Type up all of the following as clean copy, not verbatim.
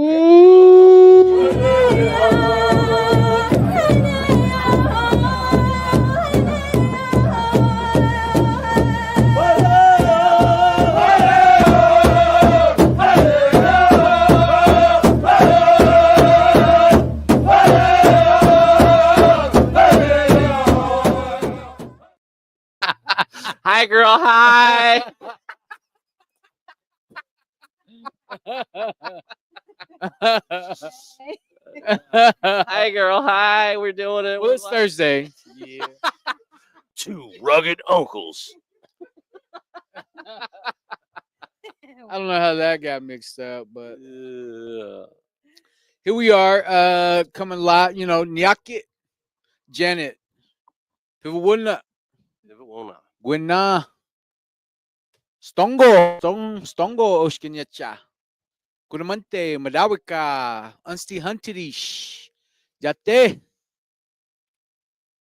Hi, girl. Hi. Hi, girl. Hi. We're doing it. Well, it's Thursday. Yeah. Two rugged uncles. I don't know how that got mixed up, but Yeah. here we are, coming live. You know, Nyaki, Janet, Pivawuna, Gwina, Stongo, Oshkinyacha, Kunamante, Madawika, Unsti Huntirish, Jate,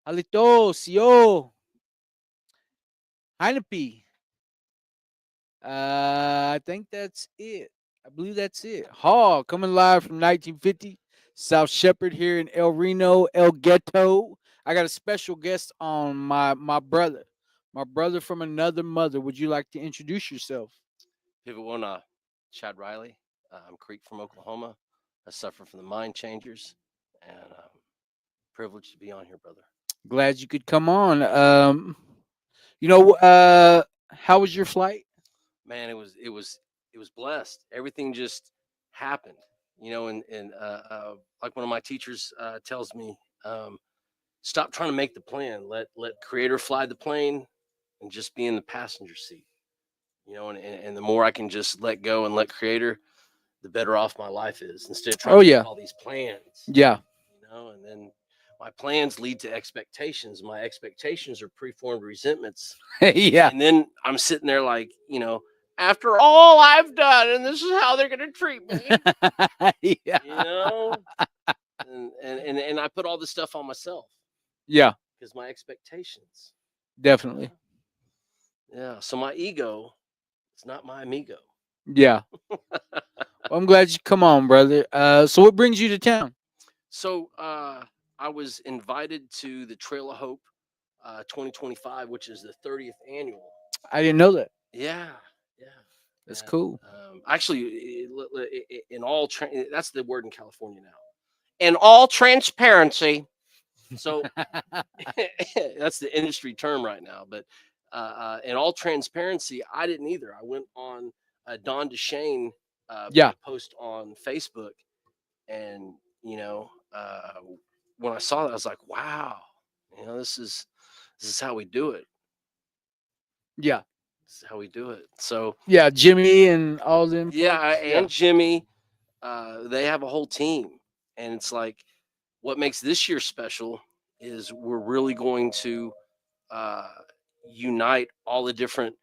Halito, Sio, Hinapi. I think that's it. I believe that's it. Hall coming live from 1950 South Shepherd here in El Reno, El Ghetto. I got a special guest on my brother from another mother. Would you like to introduce yourself? Pivawona, Chad Riley. I'm Creek from Oklahoma. I suffer from the mind changers, and I'm privileged to be on here, brother. Glad you could come on. How was your flight? Man, it was blessed. Everything just happened, and like one of my teachers tells me, stop trying to make the plan. Let Creator fly the plane, and just be in the passenger seat. And the more I can just let go and let Creator, the better off my life is. Instead of trying to make all these plans, Yeah. and then my plans lead to expectations. My expectations are preformed resentments. Yeah. And then I'm sitting there like, after all I've done, and this is how they're going to treat me. Yeah. And I put all this stuff on myself. Yeah. Because my expectations. Definitely. Yeah. So my ego, it's not my amigo. Yeah. Well, I'm glad you come on, brother. So what brings you to town? So I was invited to the Trail of Hope 2025, which is the 30th annual. I didn't know that. Yeah. Yeah. That's cool. Actually, in all that's the word in California now. In all transparency. So that's the industry term right now. But in all transparency, I didn't either. I went on Don DeShane post on Facebook, and when I saw that, I was like, wow, this is how we do it. Yeah. This is how we do it. So yeah, Jimmy and all them. Yeah, and Jimmy, they have a whole team, and it's like what makes this year special is we're really going to unite all the different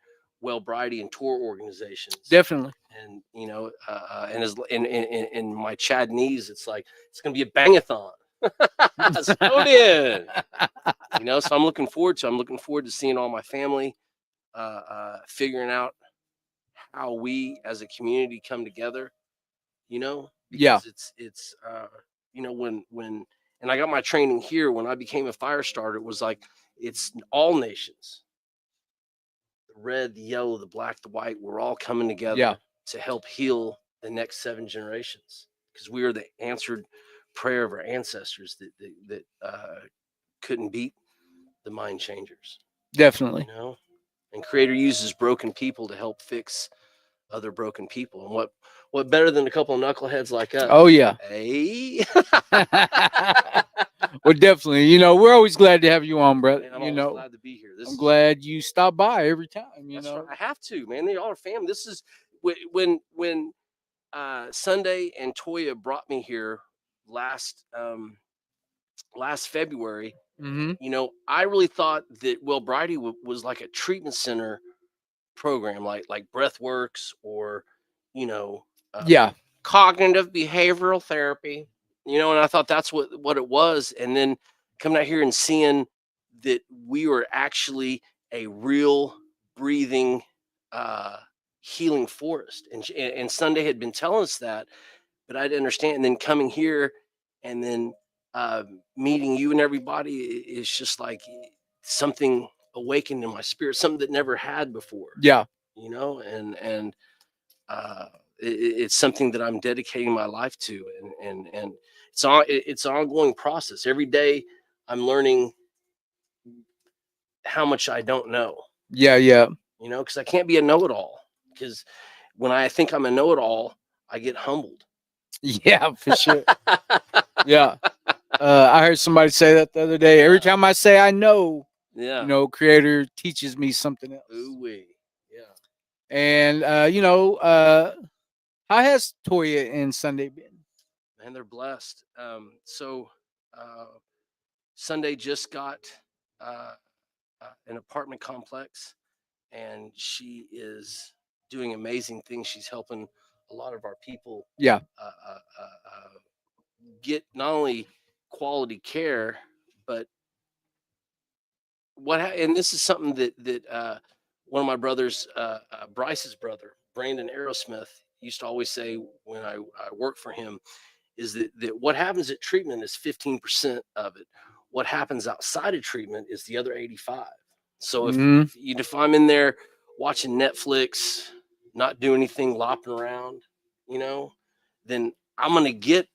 Wellbriety and tour organizations. Definitely. And and as in my Chadnese, it's like it's gonna be a bangathon. So in. So I'm looking forward to seeing all my family, figuring out how we as a community come together, because it's when and I got my training here when I became a fire starter, it was like it's all nations, the red, the yellow, the black, the white, we're all coming together to help heal the next 7 generations, because we are the answered prayer of our ancestors that couldn't beat the mind changers. Definitely. And Creator uses broken people to help fix other broken people. And what better than a couple of knuckleheads like us? Oh yeah. Hey. Well, definitely. We're always glad to have you on, brother. Man, I'm glad to be here. I'm glad you stop by every time. That's right. I have to, man. They all are family. This is when Sunday and Toya brought me here last February. Mm-hmm. I really thought that Wellbriety was like a treatment center program, like Breathworks or cognitive behavioral therapy, and I thought that's what it was. And then coming out here and seeing that we were actually a real breathing healing forest, and Sunday had been telling us that, but I didn't understand. And then coming here and then meeting you and everybody is just like something awakened in my spirit, something that never had before. Yeah. And it's something that I'm dedicating my life to, and it's an ongoing process. Every day I'm learning how much I don't know. Yeah. Yeah. Because I can't be a know-it-all. Because when I think I'm a know-it-all, I get humbled. Yeah, for sure. Yeah. I heard somebody say that the other day. Every time I say I know, Yeah. Creator teaches me something else. Ooh-wee. Yeah. And how has Toya and Sunday been? Man, they're blessed. So Sunday just got uh, an apartment complex, and she is doing amazing things. She's helping a lot of our people Yeah. Get not only quality care, but and this is something that one of my brothers, Bryce's brother, Brandon Aerosmith, used to always say when I worked for him, is that what happens at treatment is 15% of it. What happens outside of treatment is the other 85. So if I'm in there watching Netflix, not doing anything, lopping around, then I'm gonna get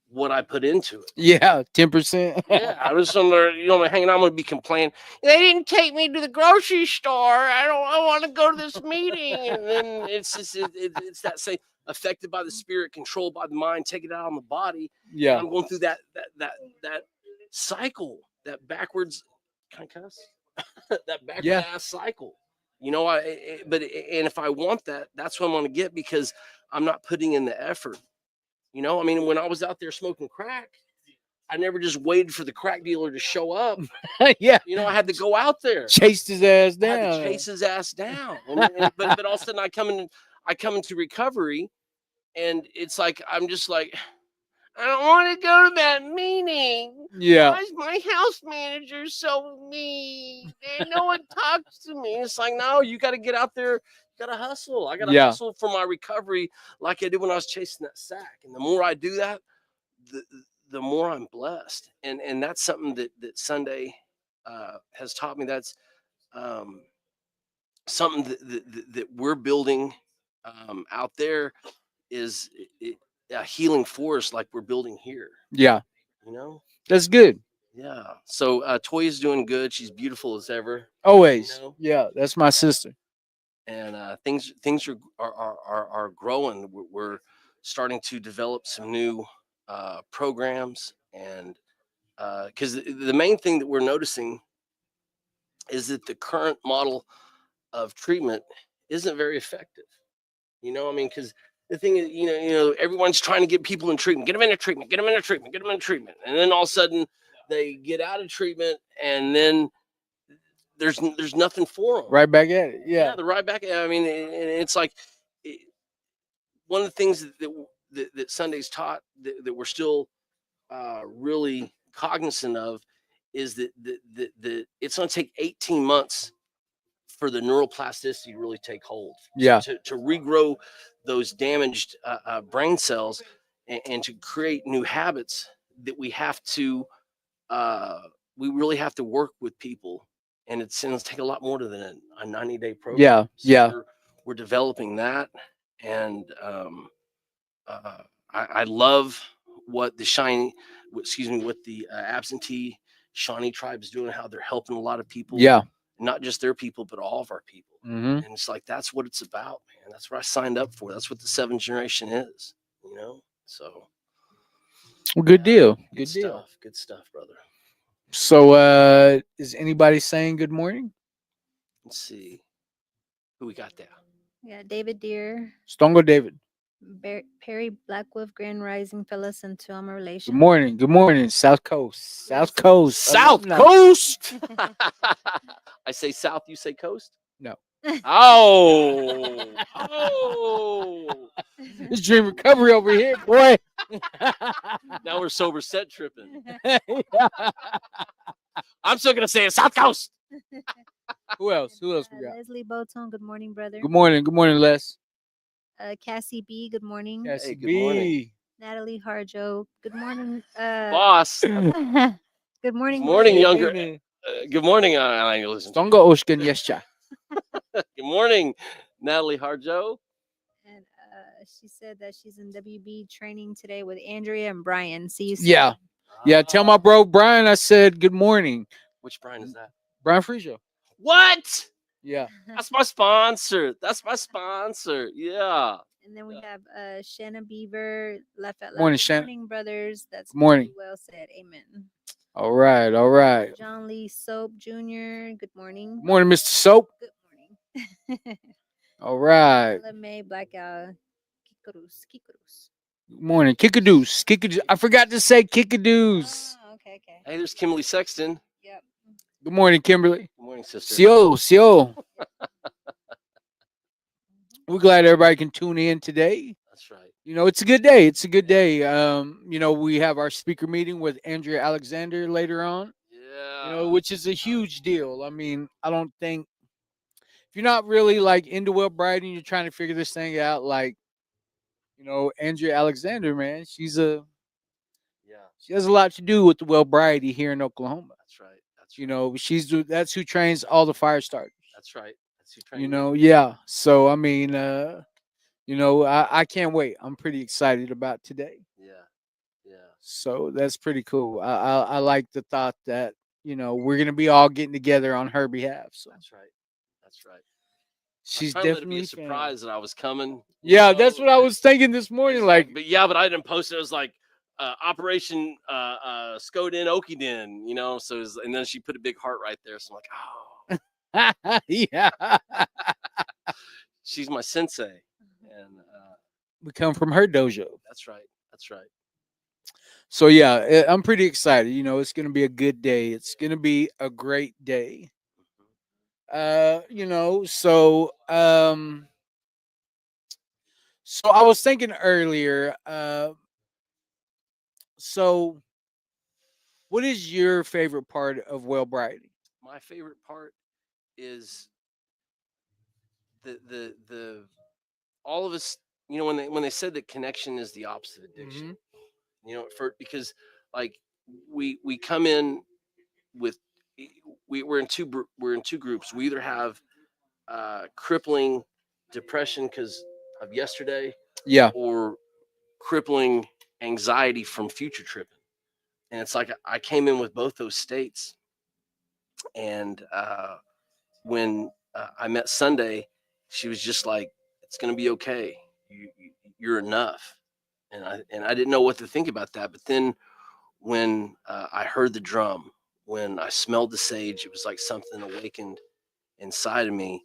what I put into it. Yeah, 10%. Yeah, I was somewhere, hanging out. I'm gonna be complaining. They didn't take me to the grocery store. I want to go to this meeting, and then it's just it's that same affected by the spirit, controlled by the mind, take it out on the body. Yeah. And I'm going through that cycle, that backwards. Can I cuss? That backward ass cycle. But if I want that, that's what I'm gonna get, because I'm not putting in the effort. When I was out there smoking crack, I never just waited for the crack dealer to show up. Yeah. I had to go out there. Chased his ass I had down. to chase his ass down. But all of a sudden I come into recovery, and it's like I'm just like, I don't want to go to that meeting. Yeah. Why is my house manager so mean? No one talks to me. It's like, no, you got to get out there. You got to hustle. I got to hustle for my recovery like I did when I was chasing that sack. And the more I do that, the more I'm blessed. And that's something that Sunday has taught me. That's something that we're building out there, is a healing force like we're building here. Yeah. That's good. Yeah. So Toya's doing good. She's beautiful as ever. Always. Yeah, that's my sister. And things are growing. We're starting to develop some new programs, and because the main thing that we're noticing is that the current model of treatment isn't very effective. Because the thing is, everyone's trying to get people in treatment, get them into treatment, get them into treatment, get them into treatment, and then all of a sudden they get out of treatment, and then there's nothing for them. Right back at it. Yeah, they're right back. And it's like one of the things that Sunday's taught that we're still really cognizant of is that it's going to take 18 months for the neuroplasticity to really take hold. Yeah. To regrow those damaged brain cells, and to create new habits that we really have to work with people. And it's going to take a lot more than a 90-day program. Yeah. So yeah. We're developing that. And I love what what the absentee Shawnee tribe is doing, how they're helping a lot of people. Yeah. Not just their people, but all of our people. Mm-hmm. And it's like, that's what it's about, man. That's what I signed up for. That's what the seventh generation is, So good deal. Good stuff. Good stuff, brother. So is anybody saying good morning? Let's see. Who we got there? Yeah, David Deere. Stongo David. Perry Blackwolf, Grand Rising, fellas, and to all my relations. Good morning. Good morning. South Coast. South Coast. South Coast. I say South, you say Coast? No. Oh. This dream recovery over here, boy. Now we're sober set tripping. I'm still gonna say it, South Coast. Who else? Who else we got? Leslie Boton, good morning, brother. Good morning. Good morning, Les. Cassie B, good morning. Cassie Hey, good morning. Natalie Harjo. Good morning. Boss. Good morning. Morning, Blake. younger. Good morning, listen. Stonga Oshkan Yesha. Good morning, Natalie Harjo. And she said that she's in WB training today with Andrea and Brian. See you soon. Yeah. Yeah. Tell my bro Brian I said good morning. Which Brian is that? Brian Freesia. What? Yeah. That's my sponsor. That's my sponsor. Yeah. And then we have Shanna Beaver left at Morning, last. Shanna. Morning, brothers. That's Good morning. very well said. Amen. All right. All right. John Lee Soap Jr. Good morning. Good morning, Mr. Soap. Good morning. All right. Ella May Blackout. Kikarus. Good morning. Kickadoos. Kickadoos. I forgot to say kickadoos. Oh, okay. Hey, there's Kimberly Sexton. Yep. Good morning, Kimberly. Good morning, sister. Sio. We're glad everybody can tune in today. That's right. You know, it's a good day. It's a good day. You know, we have our speaker meeting with Andrea Alexander later on. Yeah. You know, which is a huge deal. I mean, I don't think if you're not really like into Wellbright and you're trying to figure this thing out, like, you know, Andrea Alexander, man, she has a lot to do with the Wellbright here in Oklahoma. That's right. That's right. You know, that's who trains all the fire starters. That's right. That's who trained You me. know, yeah. So I mean, you know, I can't wait. I'm pretty excited about today. Yeah. Yeah. So that's pretty cool. I like the thought that, you know, we're gonna be all getting together on her behalf. So That's right. That's right. she's Trying to let it be definitely a surprise that I was coming. Yeah, you that's know, what I was thinking this morning. it's Like, but yeah, but I didn't post it. It was like Operation Skodin Okidin, you know. So, and then she put a big heart right there. So I'm like, oh, yeah, she's my sensei, and we come from her dojo. that's right. That's right. So yeah, I'm pretty excited. You know, it's gonna be a good day. It's gonna be a great day. You know, so I was thinking earlier, so what is your favorite part of Wellbrighting? My favorite part is the all of us. You know, when they said that connection is the opposite of addiction. You know, because like we come in with we're in two groups. We either have crippling depression because of yesterday, Yeah, or crippling anxiety from future tripping. And it's like I came in with both those states. And when I met Sunday, she was just like, "It's gonna be okay. You're enough." And I didn't know what to think about that. But then when I heard the drum, when I smelled the sage, it was like something awakened inside of me,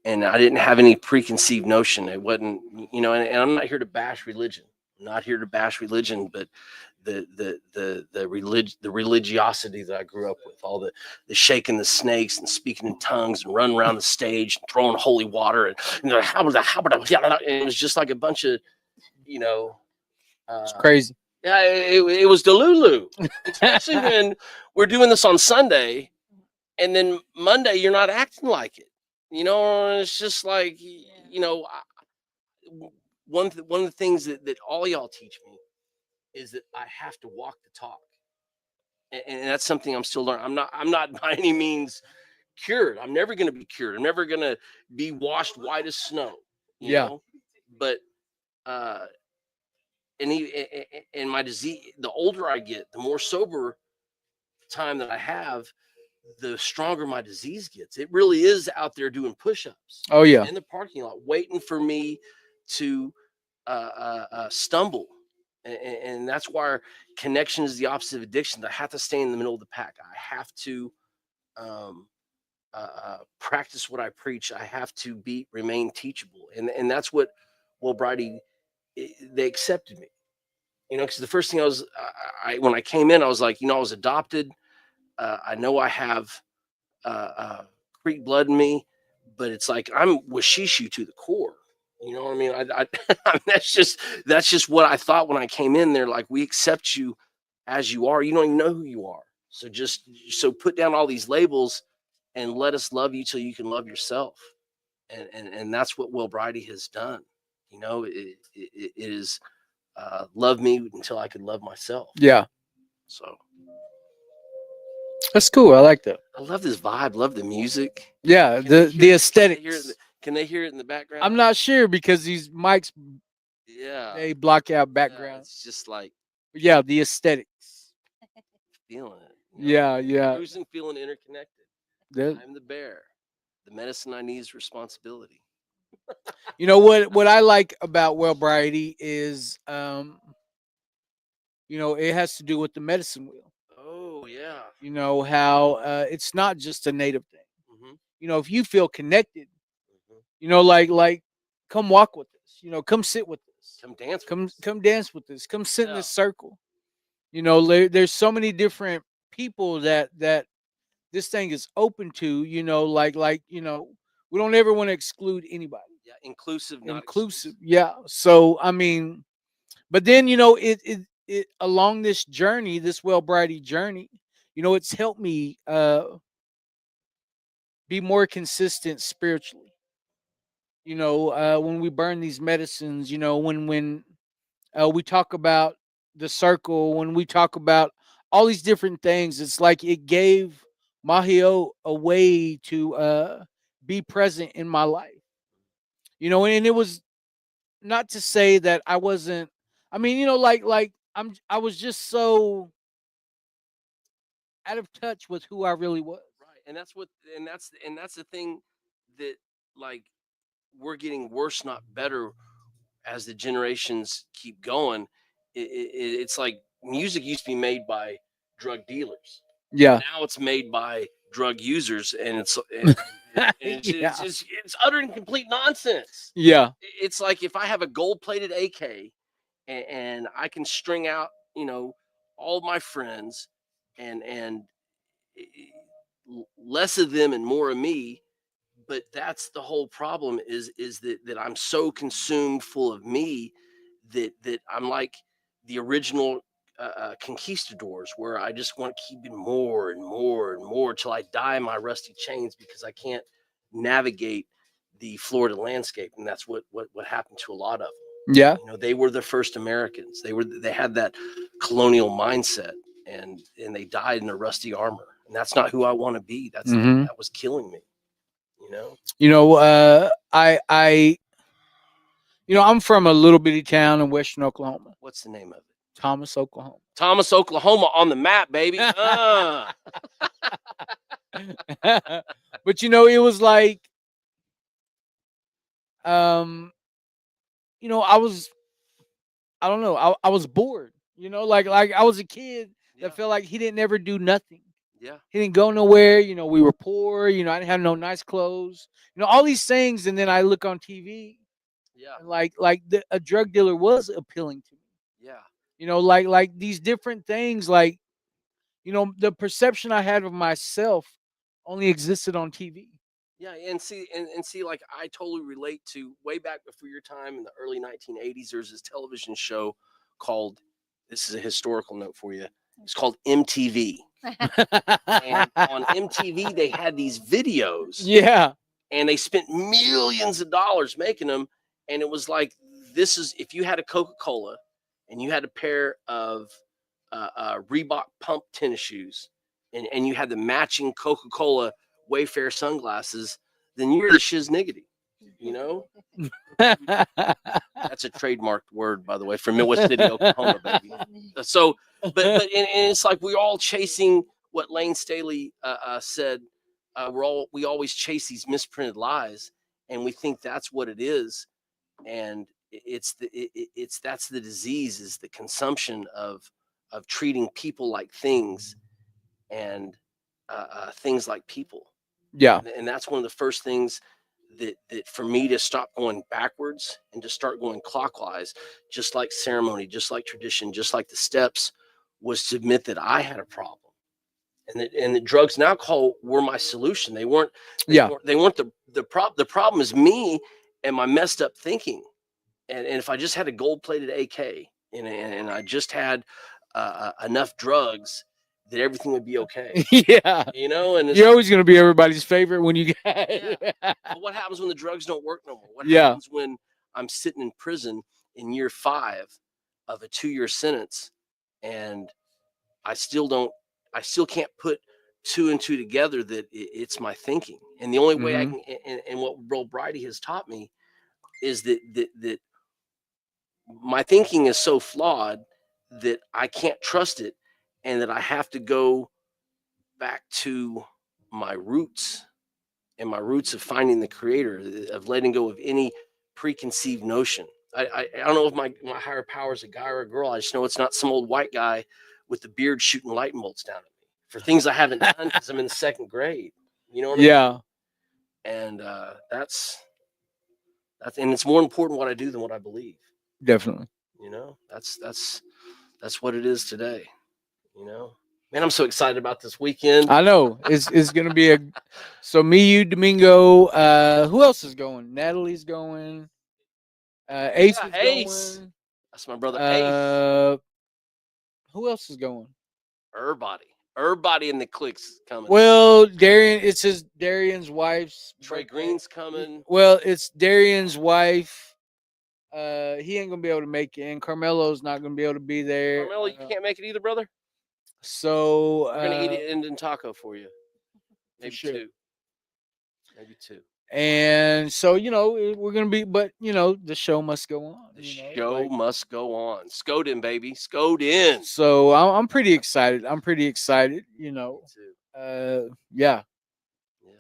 and I didn't have any preconceived notion. It wasn't, you know, and I'm not here to bash religion. I'm not here to bash religion, but the religiosity that I grew up with, all the shaking the snakes and speaking in tongues and running around the stage and throwing holy water and it was just like a bunch of, you know, it's crazy. yeah, it was Delulu, especially when we're doing this on Sunday, and then Monday you're not acting like it. You know, it's just like, you know, one of the things that all y'all teach me is that I have to walk the talk, and that's something I'm still learning. I'm not by any means cured. I'm never going to be cured. I'm never going to be washed white as snow. You know, but and my disease, the older I get, the more sober time that I have, the stronger my disease gets. It really is out there doing push-ups. Oh yeah, in the parking lot, waiting for me to stumble. And that's why connection is the opposite of addiction. I have to stay in the middle of the pack. I have to practice what I preach. I have to remain teachable. And that's what Wellbrighty, they accepted me. You know, because the first thing when I came in, I was like, you know, I was adopted. I know I have Greek blood in me, but it's like I'm Washishu to the core. You know what I mean? That's just what I thought when I came in there. Like, we accept you as you are. You don't even know who you are. So put down all these labels and let us love you till you can love yourself. And that's what Wellbrighty has done. You know, it is love me until I could love myself. Yeah, So that's cool. I like that. I love this vibe. Love the music. Yeah, Can they the hear- can they hear aesthetics. it- Can they hear it in the background? I'm not sure because these mics Yeah. they block out Yeah, background. it's just like Yeah, the aesthetics. feeling it. Yeah, yeah. Cruising, feeling interconnected. That- I'm the bear. The medicine I need is responsibility. you know what I like about Wellbriety is it has to do with the medicine wheel. Oh yeah. You know how it's not just a native thing. Hmm. If you feel connected, Hmm. like come walk with us. Come sit with us. Come dance. Come with us. come dance with us. Come sit in Yeah. this circle. There's so many different people that this thing is open to. We don't ever want to exclude anybody. Yeah, inclusive, not Inclusive, yeah. So I mean, but then it along this journey, this Wellbriety journey, it's helped me be more consistent spiritually. When we burn these medicines, when we talk about the circle, when we talk about all these different things, it's like it gave Mahio a way to be present in my life. And it was not to say that I wasn't. I mean, I was just so out of touch with who I really was. Right, and that's the thing that like we're getting worse, not better, as the generations keep going. It's like music used to be made by drug dealers. Yeah. Now it's made by drug users, and Yeah. it's utter and complete nonsense. Yeah. It's like if I have a gold-plated AK and I can string out, all of my friends and less of them and more of me, but that's the whole problem is that I'm so consumed full of me that I'm like the original conquistadors, where I just want to keep it more and more and more till I die in my rusty chains because I can't navigate the Florida landscape. And that's what happened to a lot of them. Yeah. They were the first Americans. They had that colonial mindset, and they died in their rusty armor. And that's not who I want to be. Mhm. That was killing me. You know. I'm from a little bitty town in western Oklahoma, What's the name of it? Thomas, Oklahoma. Thomas, Oklahoma, on the map, baby. But it was like, I don't know, I was bored. Like I was a kid that Yeah. felt like he didn't ever do nothing. Yeah. He didn't go nowhere. We were poor. I didn't have no nice clothes. All these things. And then I look on TV, Yeah. and a drug dealer was appealing to me. Yeah. Like these different things. Like, the perception I had of myself only existed on TV. Yeah. And see, like I totally relate to way back before your time in the early 1980s. There's this television show called, this is a historical note for you. It's called MTV. And on MTV, they had these videos. Yeah. And they spent millions of dollars making them. And it was like, this is, if you had a Coca-Cola and you had a pair of Reebok pump tennis shoes, and you had the matching Coca-Cola Wayfair sunglasses, then you're the shizniggity, That's a trademarked word, by the way, from Midwest City, Oklahoma, baby. So, but and it's like we're all chasing what Lane Staley said. We always chase these misprinted lies, and we think that's what it is. And that's the disease, is the consumption of treating people like things, and things like people. Yeah. And that's one of the first things that for me to stop going backwards and to start going clockwise, just like ceremony, just like tradition, just like the steps, was to admit that I had a problem. And the drugs and alcohol were my solution. They weren't. They weren't the problem. The problem is me and my messed up thinking. And if I just had a gold-plated AK and I just had enough drugs, that everything would be okay. Yeah. And you're always going to be everybody's favorite when you get. Yeah. But what happens when the drugs don't work no more? What Yeah. happens when I'm sitting in prison in year 5 of a 2-year sentence, and I still can't put 2 and 2 together that it's my thinking. And the only way I Mhm. can, and what Bro Bridie has taught me is that my thinking is so flawed that I can't trust it, and that I have to go back to my roots, and my roots of finding the creator, of letting go of any preconceived notion. I don't know if my higher power is a guy or a girl. I just know it's not some old white guy with the beard shooting lightning bolts down at me for things I haven't done because I'm in the second grade. You know what I mean? Yeah, And that's and it's more important what I do than what I believe. definitely. You know, that's what it is today. You know, man, I'm so excited about this weekend. I know it's gonna be a. So me, you, Domingo. Who else is going? Natalie's going. Ace Yeah, is Ace. going. That's my brother Ace. Who else is going? Everybody in the clique's coming. Well, Darian. It's his Darian's wife's. Trey birthday. Green's coming. Well, it's Darian's wife. He ain't gonna be able to make it, and Carmelo's not gonna be able to be there. Carmelo, you can't make it either, brother. So We're gonna eat it in taco for you. Maybe sure. 2. Maybe 2. And so we're gonna be, but the show must go on. The show must go on. Scoden, baby. Scoden. So I'm pretty excited. Me too. Yeah, Yeah.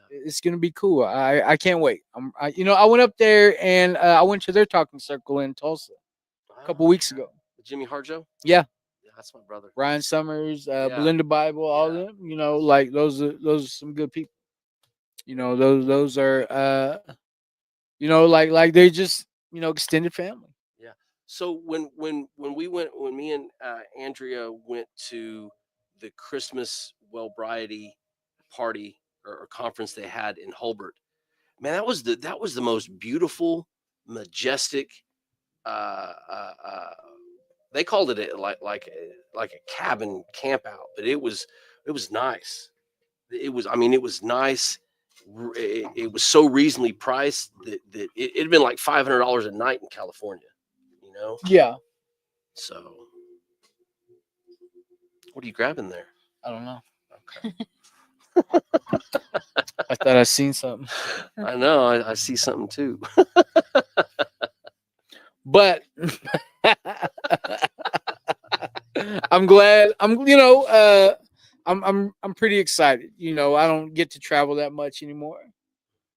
it's gonna be cool. I can't wait. I went up there and I went to their talking circle in Tulsa a couple weeks ago. Jimmy Harjo? Yeah. Yeah, that's my brother. Ryan Summers, Yeah. Belinda Bible, all of them. Like those are some good people. Those are like they're just extended family. Yeah. So when me and Andrea went to the Christmas Wellbriety party or conference they had in Hulbert, man, that was the most beautiful, majestic. They called it like a cabin camp out, but it was nice. It was nice. It was so reasonably priced that it'd been like $500 a night in California. Yeah. So, what are you grabbing there? I don't know. Okay. I thought I seen something. I know. I see something too. But I'm glad. I'm pretty excited. I don't get to travel that much anymore.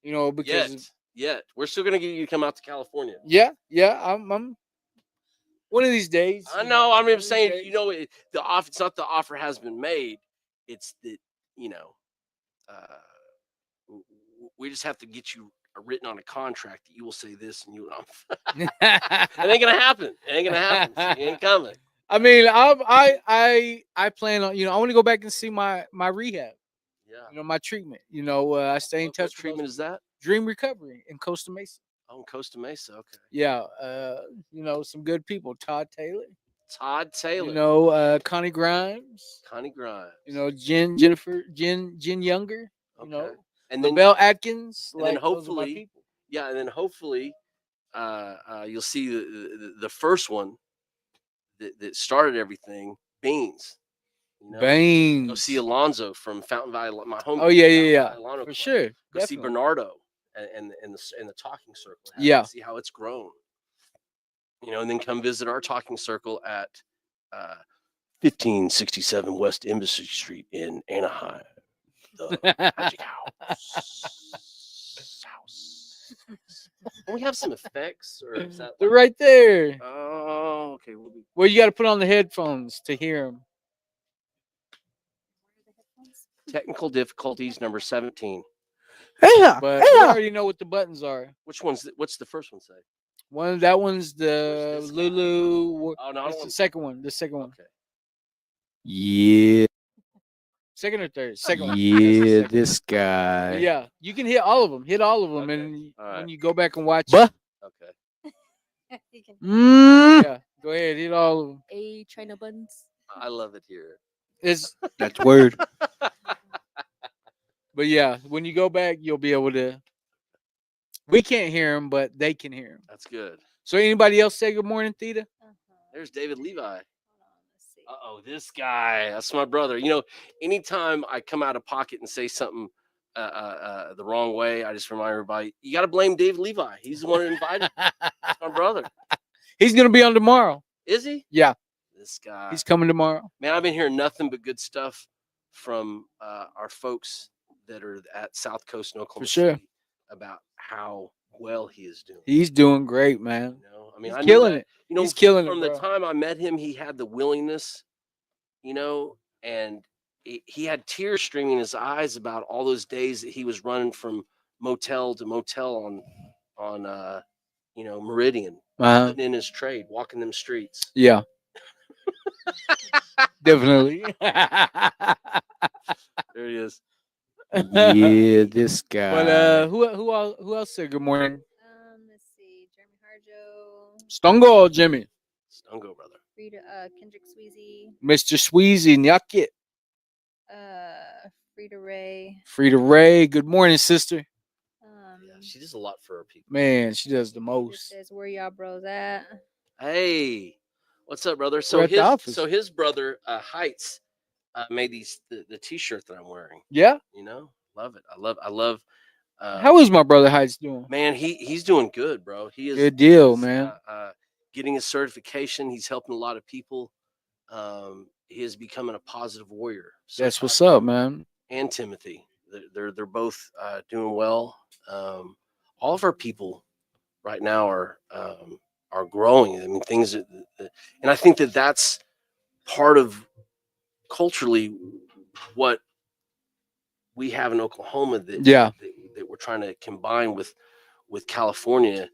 Because Yet we're still gonna get you to come out to California. yeah, I'm one of these days. I know. I'm even saying, the offer. It's not the offer has been made. It's that we just have to get you written on a contract that you will say this and you. It ain't gonna happen. It ain't gonna happen. So you ain't coming. I mean, I plan on. I want to go back and see my rehab. Yeah. My treatment. I stay in touch. What treatment is that? Dream Recovery in Costa Mesa. Oh, in Costa Mesa. Okay. Yeah. Some good people. Todd Taylor. Connie Grimes. Jennifer Younger. Okay. And then Belle Atkins. And then hopefully, you'll see the first one that started everything, Beans. Beans. Go see Alonzo from Fountain Valley, my home. Oh yeah. For Club. Sure. Go definitely. see Bernardo and the talking circle. Yeah. See how it's grown. And then come visit our talking circle at 1567 West Embassy Street in Anaheim. The Magic House. Can we have some effects, or is that? They're right there. Oh, okay. Well, you got to put on the headphones to hear them. Technical difficulties number 17. Yeah, but you already know what the buttons are. What's the first one say? That one's the Lulu. Oh no, the second one. The second one. Okay. Yeah. Second or third? Second one. Yeah, this guy. But yeah, you can hit all of them. Okay. And when you go back and watch. Okay. Yeah, go ahead. Hit all of them. China buns. I love it here. That's word. But yeah, when you go back, you'll be able to. We can't hear them, but they can hear them. That's good. So anybody else say good morning, Theta? There's David Levi. Hold on, let's see. Uh-oh, this guy. That's my brother. You know, anytime I come out of pocket and say something the wrong way, I just remind everybody, you got to blame David Levi. He's the one that invited me. That's my brother. He's gonna be on tomorrow. Is he? Yeah, This guy. he's coming tomorrow. Man, I've been hearing nothing but good stuff from our folks that are at South Coast and Oklahoma sure. City about how well he is doing. He's doing great, man. You know, I mean, He's I knew killing that, it. you know, He's killing it, from the bro. time I met him, he had the willingness, you know, and he had tears streaming in his eyes about all those days that he was running from motel to motel on you know, Meridian, Uh-huh. putting in his trade, walking them streets. Yeah. Definitely. There he is. Yeah, this guy. But who else said good morning? Let's see. Jeremy Harjo, Stongo Jimmy. Stongo, brother. Frida, Kendrick Sweezy, Mr. Sweezy Nyakit. Frida Ray. Frida Ray. Good morning, sister. Yeah, she does a lot for her people. Man, she does the Just most. says, where y'all bros at? Hey, what's up, brother? We're So at the office. his brother Heights made the t-shirt that I'm wearing. Yeah. You know, love it. I love. How is my brother Heights doing? Man, he's doing good, bro. He is Good deal, he's, man. Getting his certification. He's helping a lot of people. He is becoming a positive warrior. So That's what's up, man. And Timothy, they're both doing well. All of our people right now are growing. I mean, things, and I think that that's part of culturally what we have in Oklahoma that that we're trying to combine with California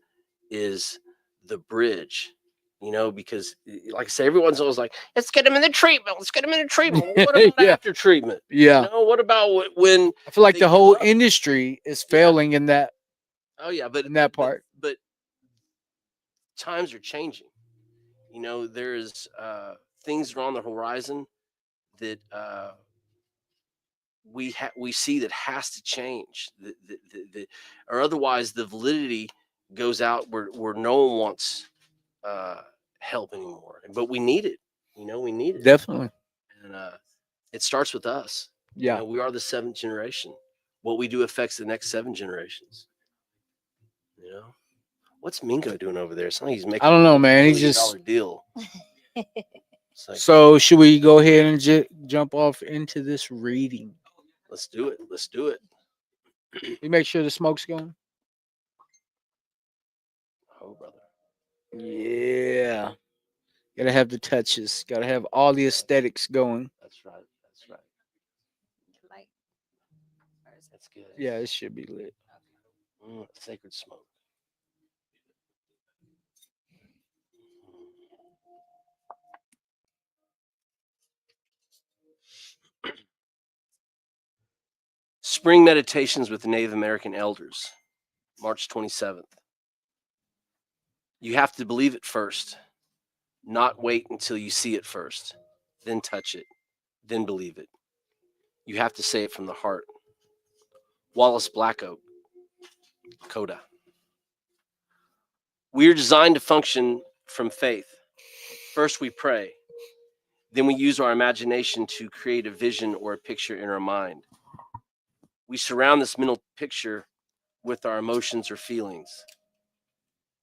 is the bridge. You know, because like I say, everyone's always like, let's get him in the treatment. Let's get him in the treatment. Well, what about after treatment? Yeah. You know, what about when I feel like the whole industry is failing in that. Oh yeah, but in that part. But times are changing. You know, there's things that are on the horizon that we see that has to change. Or otherwise the validity goes out where no one wants help anymore. But we need it. You know, we need it. Definitely. And it starts with us. Yeah. You know, we are the 7th generation. What we do affects the next 7 generations. You know, what's Mingo doing over there? It's not like he's making. I don't know, man. He's $1 just deal. Like, so should we go ahead and jump off into this reading? Let's do it. Let's do it. You make sure the smoke's going. Oh, brother. Yeah. Gotta have the touches. Gotta have all the aesthetics going. That's right. That's right. Light. That's good. Yeah, it should be lit. Sacred smoke. Spring Meditations with Native American Elders, March 27th. You have to believe it first, not wait until you see it first, then touch it, then believe it. You have to say it from the heart. Wallace Blackoak, Coda. We are designed to function from faith. First we pray, then we use our imagination to create a vision or a picture in our mind. We surround this mental picture with our emotions or feelings.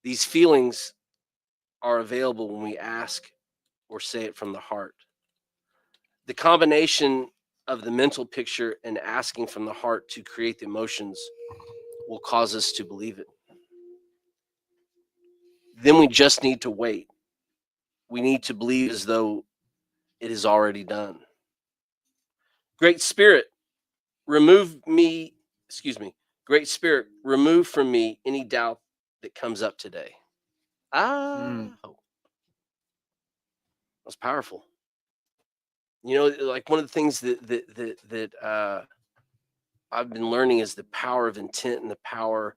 These feelings are available when we ask or say it from the heart. The combination of the mental picture and asking from the heart to create the emotions will cause us to believe it. Then we just need to wait. We need to believe as though it is already done. Great Spirit, Great Spirit, remove from me any doubt that comes up today. That's powerful. You know, like one of the things that I've been learning is the power of intent and the power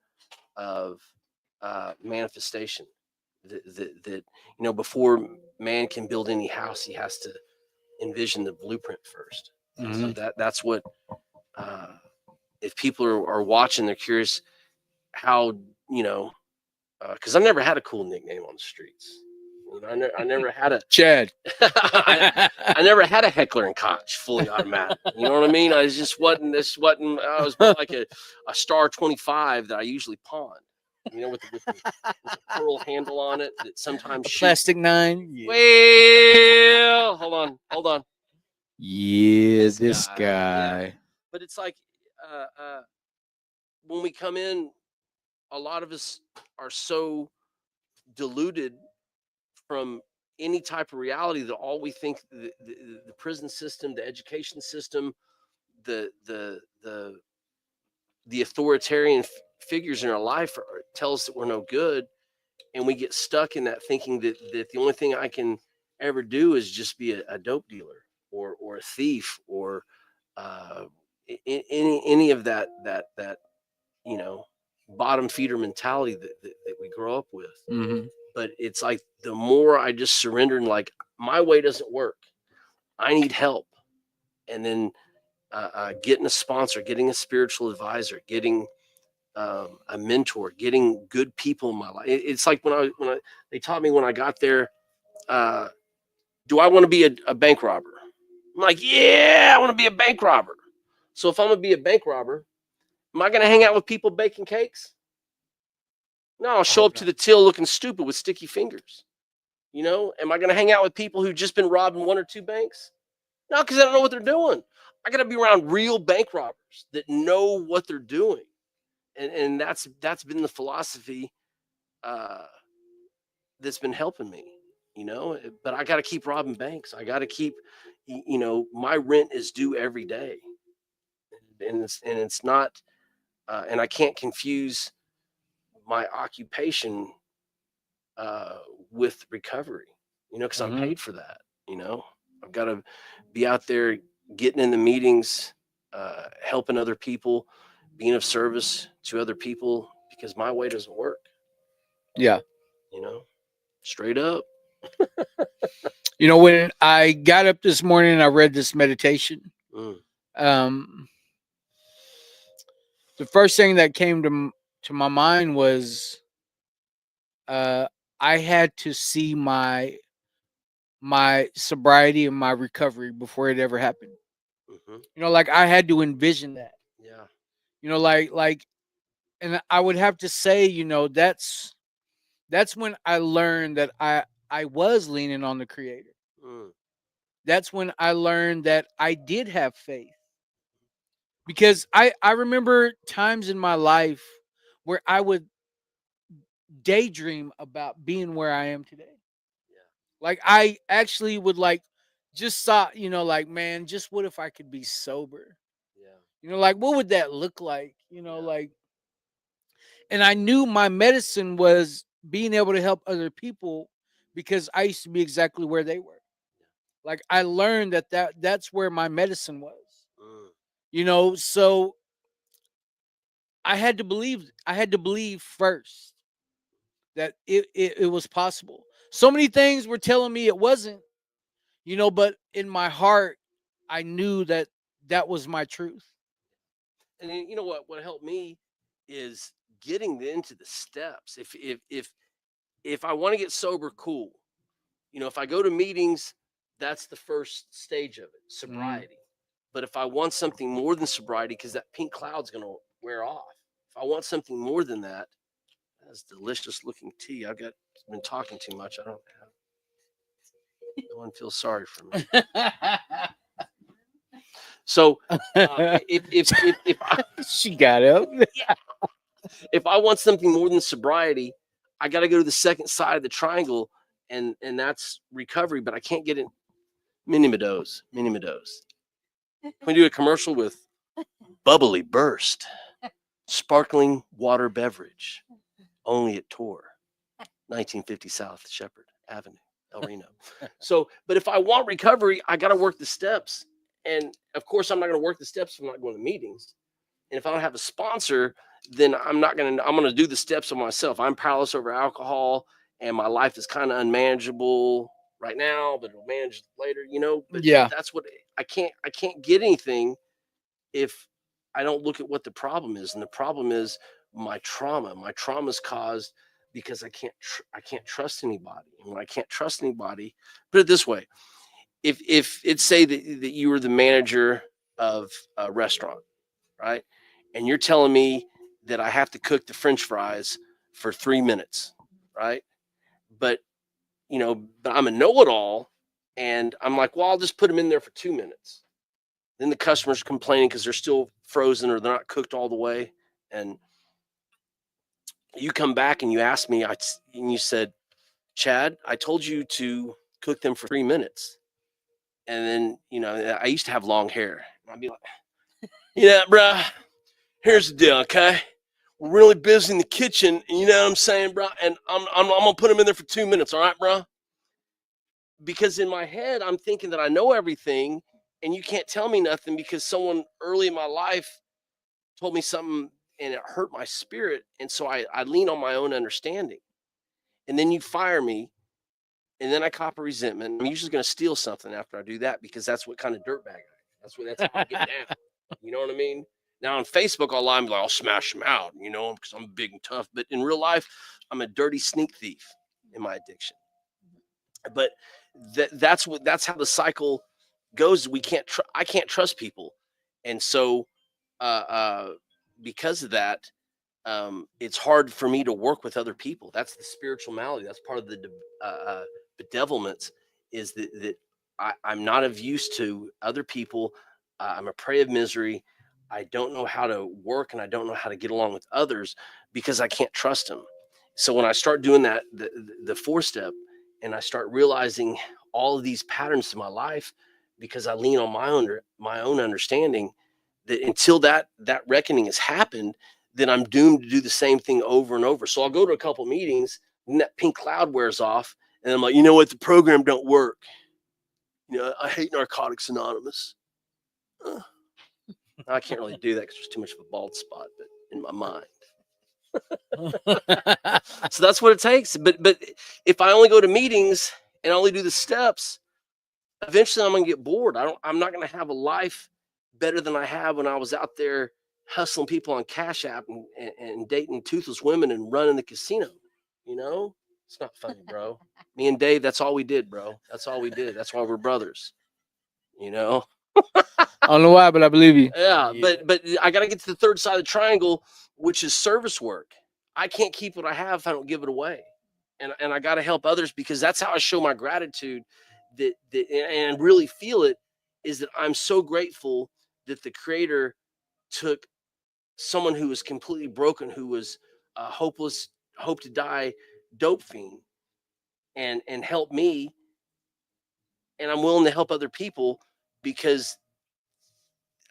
of manifestation. That you know, before man can build any house, he has to envision the blueprint first. So that's what. If people are watching, they're curious how, you know, because I've never had a cool nickname on the streets. You know, I never had a Chad. I never had a heckler and koch fully automatic. You know what I mean? I just wasn't. This wasn't. I was more like a Star 25 that I usually pawn. You know, with the pearl handle on it that sometimes A shoots. plastic 9. Yeah. Well, hold on. Yeah, This this guy. guy. Yeah. But it's like when we come in, a lot of us are so deluded from any type of reality that all we think the prison system, the education system, the the the the authoritarian figures in our life tell us that we're no good, and we get stuck in that thinking that the only thing I can ever do is just be a dope dealer or a thief or uh, any of that you know bottom feeder mentality that we grow up with. Mm-hmm. But it's like the more I just surrender and like my way doesn't work, I need help, and then getting a sponsor, getting a spiritual advisor, getting a mentor, getting good people in my life. It's like when I they taught me when I got there, uh, do I want to be a bank robber? I'm like, yeah, I want to be a bank robber. So if I'm gonna be a bank robber, am I gonna hang out with people baking cakes? No, I'll show up to the till looking stupid with sticky fingers. You know, am I gonna hang out with people who've just been robbing one or two banks? No, because I don't know what they're doing. I gotta be around real bank robbers that know what they're doing. And that's been the philosophy uh, that's been helping me, you know. But I got to keep robbing banks. I got to keep, you know, my rent is due every day, and it's not, and I can't confuse my occupation uh, with recovery, you know, because I'm Mm-hmm. paid for that. You know, I've got to be out there getting in the meetings, helping other people, being of service to other people because my way doesn't work. Yeah. You know, straight up. You know, when I got up this morning, I read this meditation. Mm, Um, the first thing that came to my mind was uh, I had to see my sobriety and my recovery before it ever happened. hmm You know, like I had to envision that. Yeah. You know, like, and I would have to say, you know, that's when I learned that I was leaning on the Creator. Mm, That's when I learned that I did have faith because I remember times in my life where I would daydream about being where I am today. yeah. Like I actually would like just thought, you know, like man, just what if I could be sober? Yeah. You know, like what would that look like? You know, Yeah. like and I knew my medicine was being able to help other people because I used to be exactly where they were. Like I learned that's where my medicine was. Mm, You know, so I had to believe first that it was possible. So many things were telling me it wasn't, you know, but in my heart I knew that that was my truth. and then, you know what helped me is getting into the steps. If I want to get sober, cool. You know, if I go to meetings, that's the first stage of it, Mhm. sobriety. But if I want something more than sobriety, because that pink cloud's gonna wear off. If I want something more than that, that's delicious looking tea. I've got been talking too much. I don't have. No one feels sorry for me. So if I, She got up. yeah, if I want something more than sobriety, I got to go to the second side of the triangle, and that's recovery. But I can't get in mini Meadows. Mini Meadows. Can we do a commercial with Bubbly Burst, sparkling water beverage, only at Tor, 1950 South Shepherd Avenue, El Reno. So, but if I want recovery, I got to work the steps. And of course, I'm not going to work the steps if I'm not going to meetings. And if I don't have a sponsor, then I'm gonna do the steps on myself. I'm powerless over alcohol, and my life is kind of unmanageable right now, but it'll manage later, you know. But Yeah. that's what I can't get anything if I don't look at what the problem is. And the problem is my trauma. My trauma's caused because I can't trust anybody. And when I can't trust anybody, put it this way: if it's say that you were the manager of a restaurant, right, and you're telling me that I have to cook the French fries for 3 minutes, right? But but I'm a know-it-all, and I'm like, well, I'll just put them in there for 2 minutes. Then the customer's complaining because they're still frozen or they're not cooked all the way, and you come back and you ask me, and you said, Chad, I told you to cook them for 3 minutes. And then, I used to have long hair. I'd be like, bruh, here's the deal, okay? We're really busy in the kitchen, and you know what I'm saying, bro? And I'm gonna put them in there for 2 minutes, all right, bro? Because in my head, I'm thinking that I know everything, and you can't tell me nothing because someone early in my life told me something and it hurt my spirit. And so I lean on my own understanding. And then you fire me, and then I cop a resentment. I'm usually going to steal something after I do that because that's what kind of dirtbag I am. That's how I get down. You know what I mean? Now on Facebook, I'll lie and be like, I'll smash them out, because I'm big and tough. But in real life, I'm a dirty sneak thief in my addiction. But that's how the cycle goes. I can't trust people, and so because of that, it's hard for me to work with other people. That's the spiritual malady. That's part of the bedevilments, is that I'm not of use to other people. I'm a prey of misery. I don't know how to work, and I don't know how to get along with others because I can't trust them. So when I start doing that, the 4-step, and I start realizing all of these patterns in my life, because I lean on my own understanding, that until that reckoning has happened, then I'm doomed to do the same thing over and over. So I'll go to a couple meetings, and that pink cloud wears off, and I'm like, you know what, the program don't work. I hate Narcotics Anonymous. I can't really do that because there's too much of a bald spot, but in my mind. So that's what it takes. But if I only go to meetings and only do the steps, eventually I'm gonna get bored. I'm not gonna have a life better than I had when I was out there hustling people on Cash App and dating toothless women and running the casino. It's not funny, bro. Me and Dave, that's all we did, bro. That's all we did. That's why we're brothers. I don't know why, but I believe you. Yeah. But I gotta get to the third side of the triangle, which is service work. I can't keep what I have if I don't give it away. And I got to help others, because that's how I show my gratitude, and really feel it, is that I'm so grateful that the Creator took someone who was completely broken, who was hopeless, hope to die, dope fiend, and help me. And I'm willing to help other people because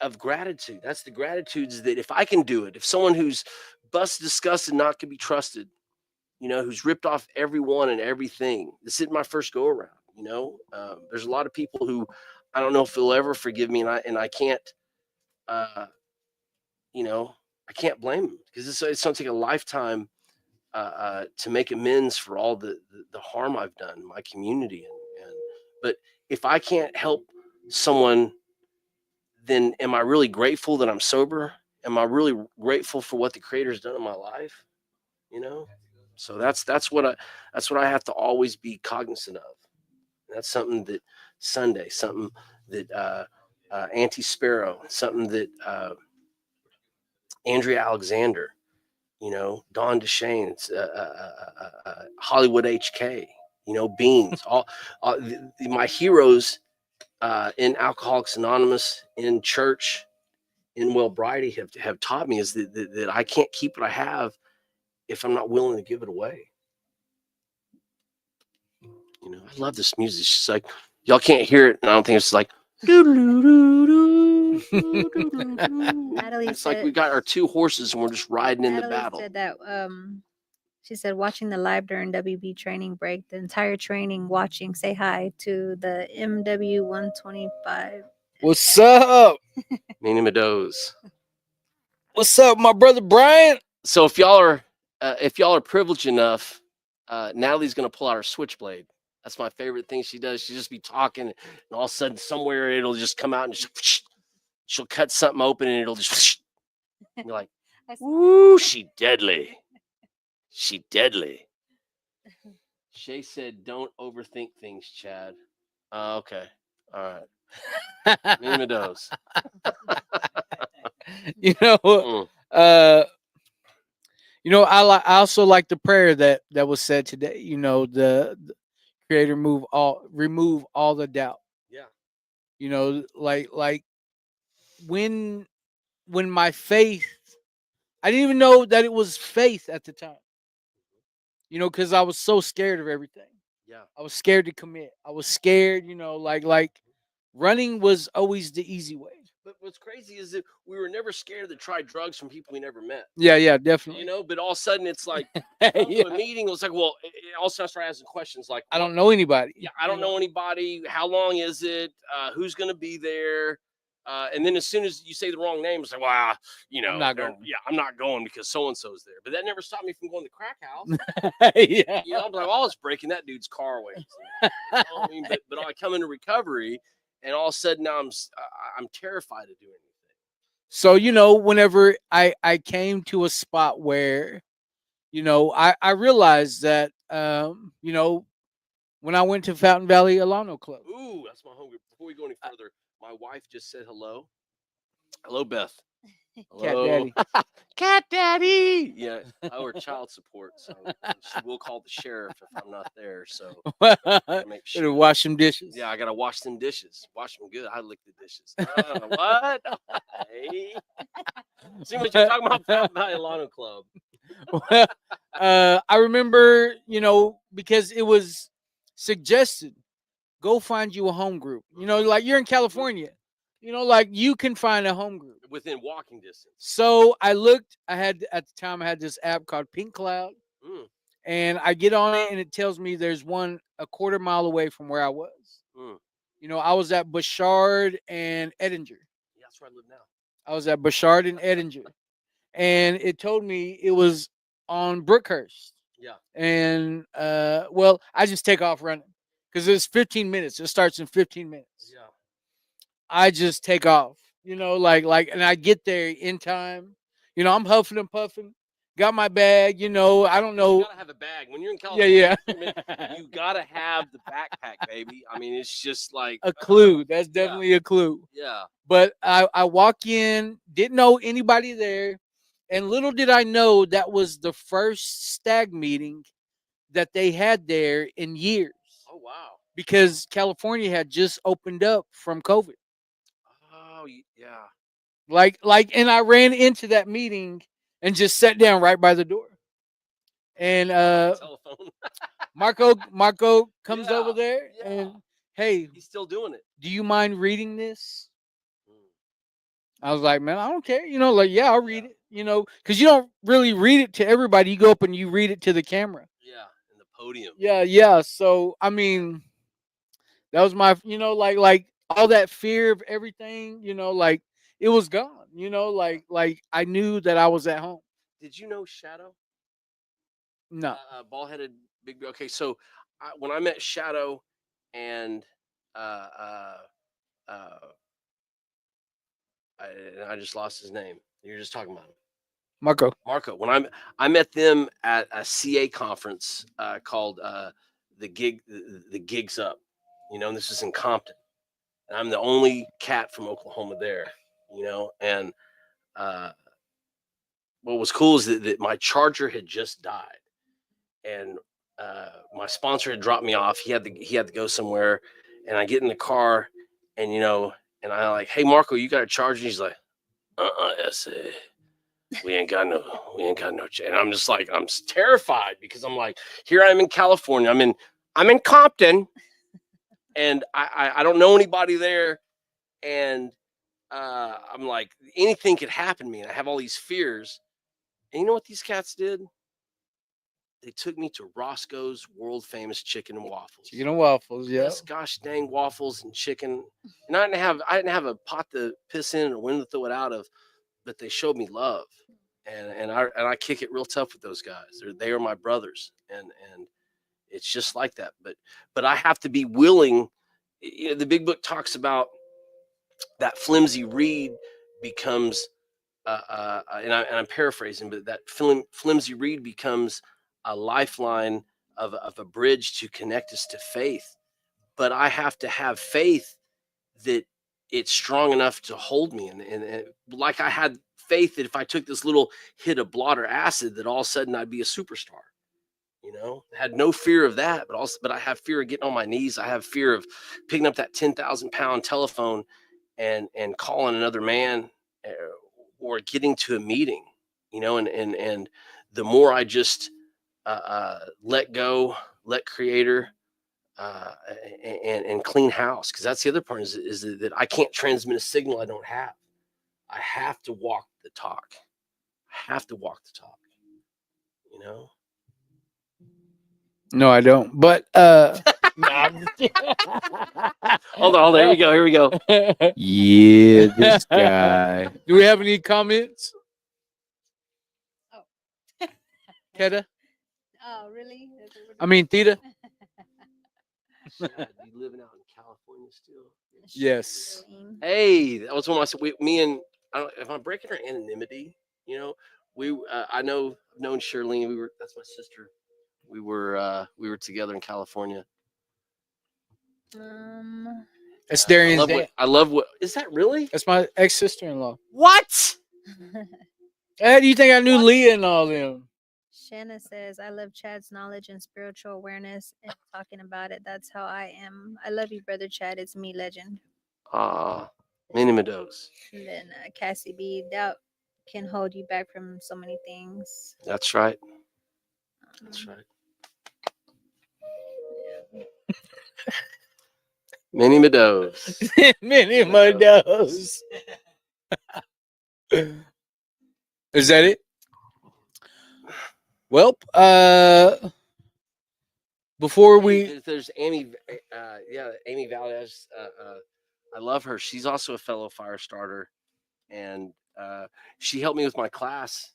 of gratitude. That's the gratitudes that if I can do it, if someone who's busted, disgusted, not to be trusted, who's ripped off everyone and everything. This isn't my first go around. There's a lot of people who I don't know if they'll ever forgive me, and I can't, I can't blame them, because it's going to take a lifetime to make amends for all the harm I've done in my community. But if I can't help someone, then am I really grateful that I'm sober? Am I really grateful for what the Creator's done in my life? So that's what I have to always be cognizant of. That's something that Sunday, something that Auntie Sparrow, something that Andrea Alexander, Dawn DeShane, Hollywood HK, Beans, all my heroes in Alcoholics Anonymous, in church, in Wellbriety have taught me is that I can't keep what I have if I'm not willing to give it away. I love this music. It's just like, y'all can't hear it, and I don't think it's like Natalie it's said, like we got our 2 horses and we're just riding in the Natalie battle. said that she said watching the live during WB training break, the entire training watching. Say hi to the MW 125. What's up? Meanie Meadows. What's up, my brother Brian? So if y'all are privileged enough, Natalie's gonna pull out her switchblade. That's my favorite thing she does. She'll just be talking, and all of a sudden somewhere it'll just come out, and she'll cut something open, and it'll just you're like, ooh, she deadly. She deadly. Shay said, "Don't overthink things, Chad." Okay, all right. Name of those. You know, Mm. uh, I also like the prayer that was said today. The Creator remove all the doubt. Yeah. Like when my faith, I didn't even know that it was faith at the time. Because I was so scared of everything. Yeah. I was scared to commit. I was scared. Like running was always the easy way. But what's crazy is that we were never scared to try drugs from people we never met. Yeah, definitely. But all of a sudden it's like, come to Yeah. a meeting. It was like, well, all of a sudden I started asking questions like, I don't know anybody. Yeah, I don't know anybody. How long is it? Who's going to be there? And then as soon as you say the wrong name, it's like, well, I'm not going. Yeah, I'm not going because so and so's there. But that never stopped me from going to the crack house. Yeah. I'm like, oh, it's breaking that dude's car away. You know what I mean? But I come into recovery, and all of a sudden now I'm terrified of doing anything. So whenever I came to a spot where I realized that when I went to Fountain Valley Alano Club. Ooh, that's my home group. Before we go any further, my wife just said hello. Hello, Beth. Hello. Cat Daddy. Cat Daddy. Yeah, I owe her child support, so she will call the sheriff if I'm not there. So make sure. Better wash some dishes. Yeah, I gotta wash them dishes. Wash them good. I lick the dishes. What? Hey. See what you're talking about? Fountain Valley Alano Club. I remember, because it was suggested, go find you a home group. Like you're in California. Like you can find a home group within walking distance. So I looked. At the time I had this app called Pink Cloud, and I get on it, and it tells me there's one a quarter mile away from where I was. I was at Bouchard and Edinger. Yeah, that's where I live now. I was at Bouchard and Edinger, and it told me it was on Brookhurst. Yeah. And well, I just take off running because it's 15 minutes. It starts in 15 minutes. Yeah. I just take off, and I get there in time. I'm huffing and puffing, got my bag, I don't know. You gotta have a bag when you're in California. Yeah. You gotta have the backpack, baby. I mean, it's just like a clue. That's definitely a clue. Yeah. But I walk in, didn't know anybody there, and little did I know that was the first stag meeting that they had there in years. Oh wow! Because California had just opened up from COVID. Oh yeah. And I ran into that meeting and just sat down right by the door. And telephone. Marco comes over there and hey, he's still doing it. Do you mind reading this? I was like, man, I don't care. Yeah, I'll read it. Because you don't really read it to everybody. You go up and you read it to the camera. Yeah, in the podium. Yeah. So I mean, that was my, like all that fear of everything. It was gone. Like I knew that I was at home. Did you know Shadow? No. Bald-headed, big. Okay, so when I met Shadow, and I just lost his name. You're just talking about him. Marco. When I met them at a CA conference called the Gigs Up, and this is in Compton. And I'm the only cat from Oklahoma there, and what was cool is that my charger had just died, and my sponsor had dropped me off. He had to go somewhere, and I get in the car, and and I like, hey Marco, you got a charger? He's like, we ain't got no charger. And I'm just like, I'm terrified because I'm like, here I am in California. I'm in Compton, and I don't know anybody there, and I'm like, anything could happen to me, and I have all these fears. And you know what these cats did? They took me to Roscoe's world famous chicken and waffles. Chicken and waffles, yeah. Yes, gosh dang waffles and chicken. And I didn't have a pot to piss in or window to throw it out of, but they showed me love. And I kick it real tough with those guys. They are my brothers. And it's just like that. But I have to be willing. The big book talks about that flimsy reed becomes and I'm paraphrasing, but that flimsy reed becomes a lifeline of a bridge to connect us to faith. But I have to have faith that it's strong enough to hold me. And like I had faith that if I took this little hit of blotter acid, that all of a sudden I'd be a superstar. Had no fear of that, but I have fear of getting on my knees. I have fear of picking up that 10,000-pound telephone and calling another man, uh, or getting to a meeting, and the more I just let go, let Creator, uh, and clean house, because that's the other part is that I can't transmit a signal I don't have. I have to walk the talk. I have to walk the talk. You know. No, I don't. But no, I'm just kidding. Hold on. Here we go. Here we go. Yeah, this guy. Do we have any comments? Oh. Keta? Oh, really? I mean, Theta? Shad, you living out in California still? Yes. Hey, that was one of me and if I'm breaking her anonymity, I know I've known Shirlene. That's my sister. We were together in California. That's I Darian's love dad. I love what is that really? That's my ex-sister-in-law. What? How do you think I knew Leah and all them? Shanna says, I love Chad's knowledge and spiritual awareness and talking about it. That's how I am. I love you, brother Chad. It's me, legend. Many Meadows. And then Cassie B, doubt can hold you back from so many things. That's right. That's right. Many Meadows. Many Meadows. Is that it? Well, before we there's Amy, Amy Valdez. I love her. She's also a fellow fire starter, and she helped me with my class.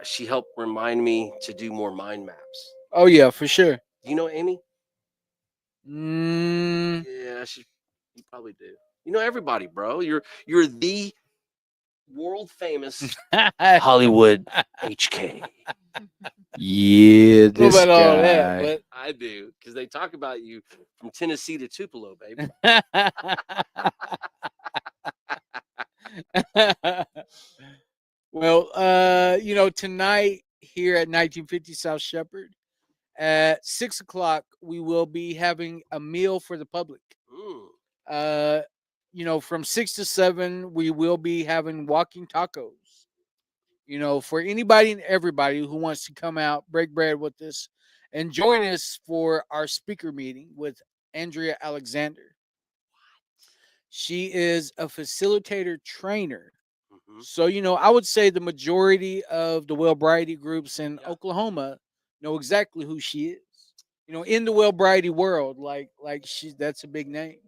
She helped remind me to do more mind maps. Oh yeah, for sure. Do you know Amy? Mm. Yeah, you probably do. You know everybody, bro. You're the world famous Hollywood HK. Yeah, this About guy. all that, but I do, because they talk about you from Tennessee to Tupelo, baby. Well, tonight here at 1950 South Shepherd at 6:00, we will be having a meal for the public. From 6 to 7, we will be having walking tacos. For anybody and everybody who wants to come out, break bread with us, and join us for our speaker meeting with Andrea Alexander. She is a facilitator trainer. So, I would say the majority of the Wellbriety groups in Oklahoma know exactly who she is. In the Wellbriety world, like that's a big name,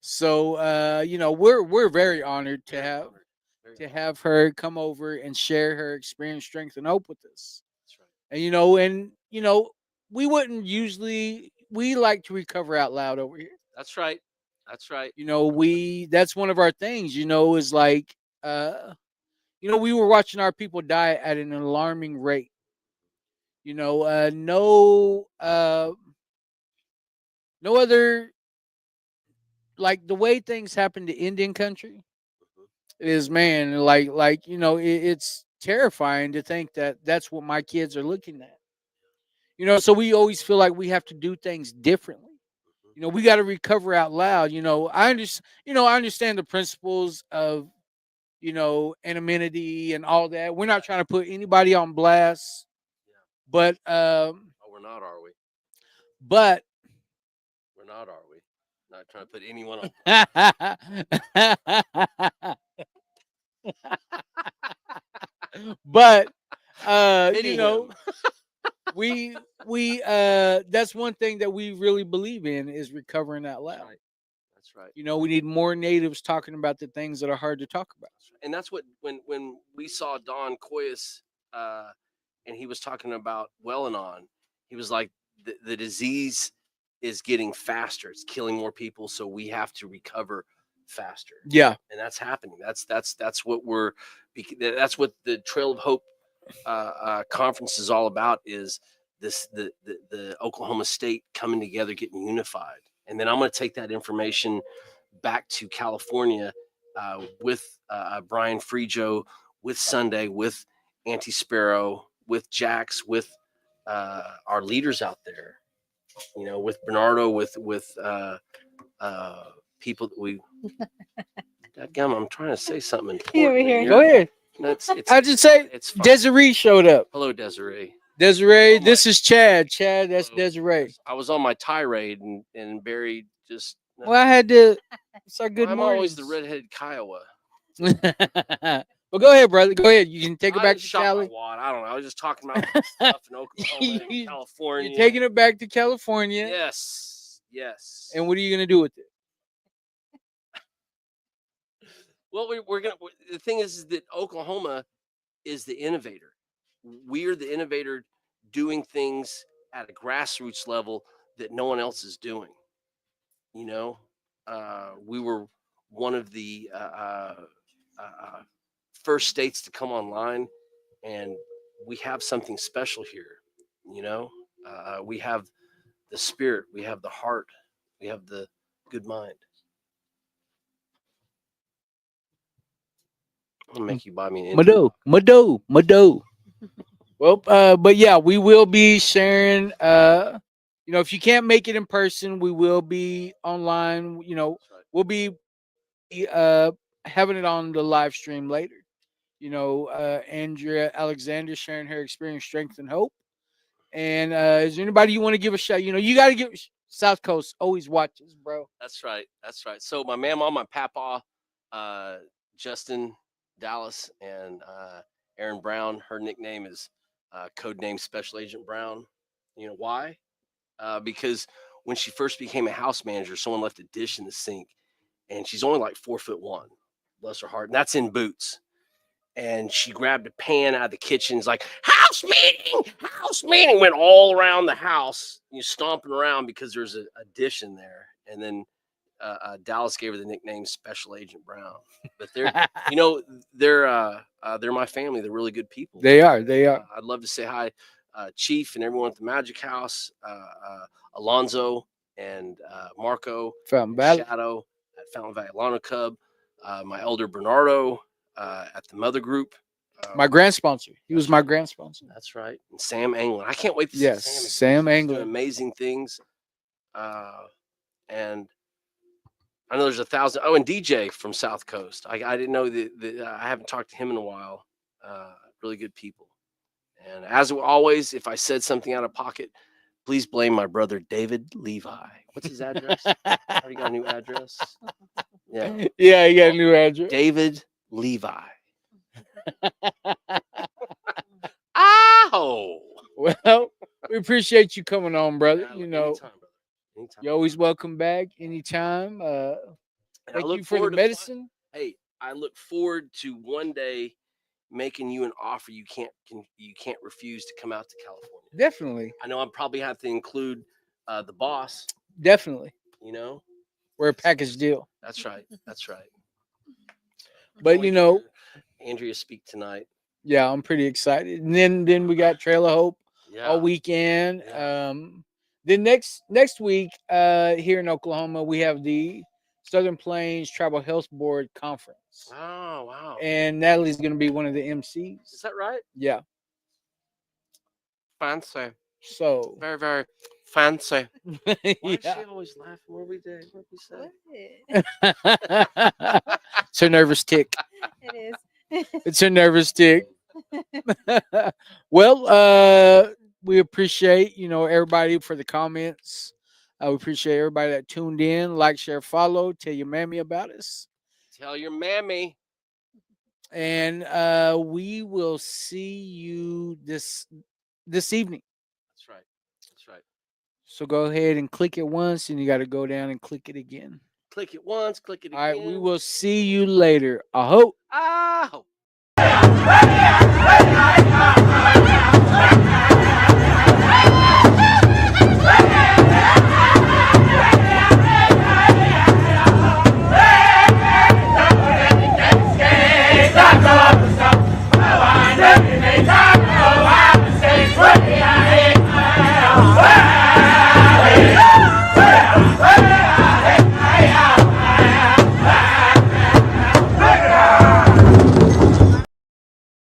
So, we're very honored to have her come over and share her experience, strength, and hope with us. That's right. And we wouldn't usually, we like to recover out loud over here. That's right. That's right. That's one of our things, is like, we were watching our people die at an alarming rate. No other, like the way things happen to Indian country is, man, it's terrifying to think that that's what my kids are looking at. So we always feel like we have to do things differently. We got to recover out loud. I understand the principles of, anonymity and all that. We're not trying to put anybody on blast, but we're not, are we? But we're not, are we? Not trying to put anyone on. But we that's one thing that we really believe in is recovering out loud. That's right. We need more natives talking about the things that are hard to talk about. And that's what when we saw Don Coyas, and he was talking about Well-Anon, he was like, the disease is getting faster. It's killing more people, so we have to recover faster. Yeah, and that's happening. That's what the Trail of Hope conference is all about is the Oklahoma State coming together, getting unified, and then I'm going to take that information back to California with Brian Frijo, with Sunday, with Auntie Sparrow, with Jax, with our leaders out there. You know, with Bernardo, with people that we. Dadgum, I'm trying to say something You over important. here. and Go you're- ahead. It's I just say it's fine. Desiree showed up. Hello, Desiree. Desiree, Oh my- this is Chad. Chad, that's Hello. Desiree. I was on my tirade and Barry just. Well, I had to. It's our good I'm morning. always the redheaded Kiowa. Well, go ahead, brother. Go ahead. You can take it I back just to shot my Cali. wad. I don't know. I was just talking about stuff in Oklahoma and You- California. You're taking it back to California. Yes. Yes. And what are you gonna do with it? Well, we're gonna. The thing is that Oklahoma is the innovator. We are the innovator, doing things at a grassroots level that no one else is doing. You know, we were one of the first states to come online, and we have something special here. You know, we have the spirit, we have the heart, we have the good mind. I'm gonna make you buy me an Mado. Well, but yeah, we will be sharing. If you can't make it in person, we will be online. That's right. We'll be uh having it on the live stream later. Andrea Alexander sharing her experience, strength, and hope. And is there anybody you want to give a shout? You got to give South Coast always watches, bro. That's right. That's right. So my mama, my papa, Justin Dallas, and Aaron Brown. Her nickname is codename Special Agent Brown. You know why? Because when she first became a house manager, someone left a dish in the sink, and she's only like 4'1", bless her heart, and that's in boots. And she grabbed a pan out of the kitchen. It's like house meeting. Went all around the house, stomping around because there's a dish in there. And then Dallas gave her the nickname Special Agent Brown. But they're my family. They're really good people. They are. They are. I'd love to say hi, Chief and everyone at the Magic House, Alonzo and Marco, Fountain and Valley. Shadow at Fountain Valley Lana Cub, my elder Bernardo at the Mother Group. My grand sponsor. He was my grand sponsor. That's right. And Sam Anglin. I can't wait to see Yes, Sam. Sam He's Anglin. doing amazing things. And I know there's 1,000. Oh, and DJ from South Coast. I didn't know that. I haven't talked to him in a while. Really good people. And as always, if I said something out of pocket, please blame my brother David Levi. What's his address? Already got a new address. Yeah, Yeah, he got a new address. David Levi. Ow! Well, we appreciate you coming on, brother. Yeah, You anytime, know, brother. Anytime. you're always welcome back anytime. And I Thank look you for the forward to medicine. Hey, I look forward to one day making you an offer you can't refuse to come out to California. Definitely, I know I probably have to include the boss. definitely. You know, We're a package deal. that's right. That's right. But Can't wait you to know, hear Andrea speak tonight. yeah, I'm pretty excited. And then we got Trail of Hope Yeah. all weekend. Yeah. Then next week, here in Oklahoma, we have the Southern Plains Tribal Health Board Conference. Oh wow. And Natalie's gonna be one of the MCs. Is that right? Yeah. Fancy. So Very, very fancy. Why does yeah. she always laugh? What we did? What we say? It's her nervous tick. It is. It's her nervous tick. Well, we appreciate everybody for the comments. We appreciate everybody that tuned in. Like, share, follow. Tell your mammy about us. Tell your mammy. And we will see you this evening. That's right. That's right. So go ahead and click it once, and you got to go down and click it again. Click it once. Click it All again. right, we will see you later. I hope. I hope.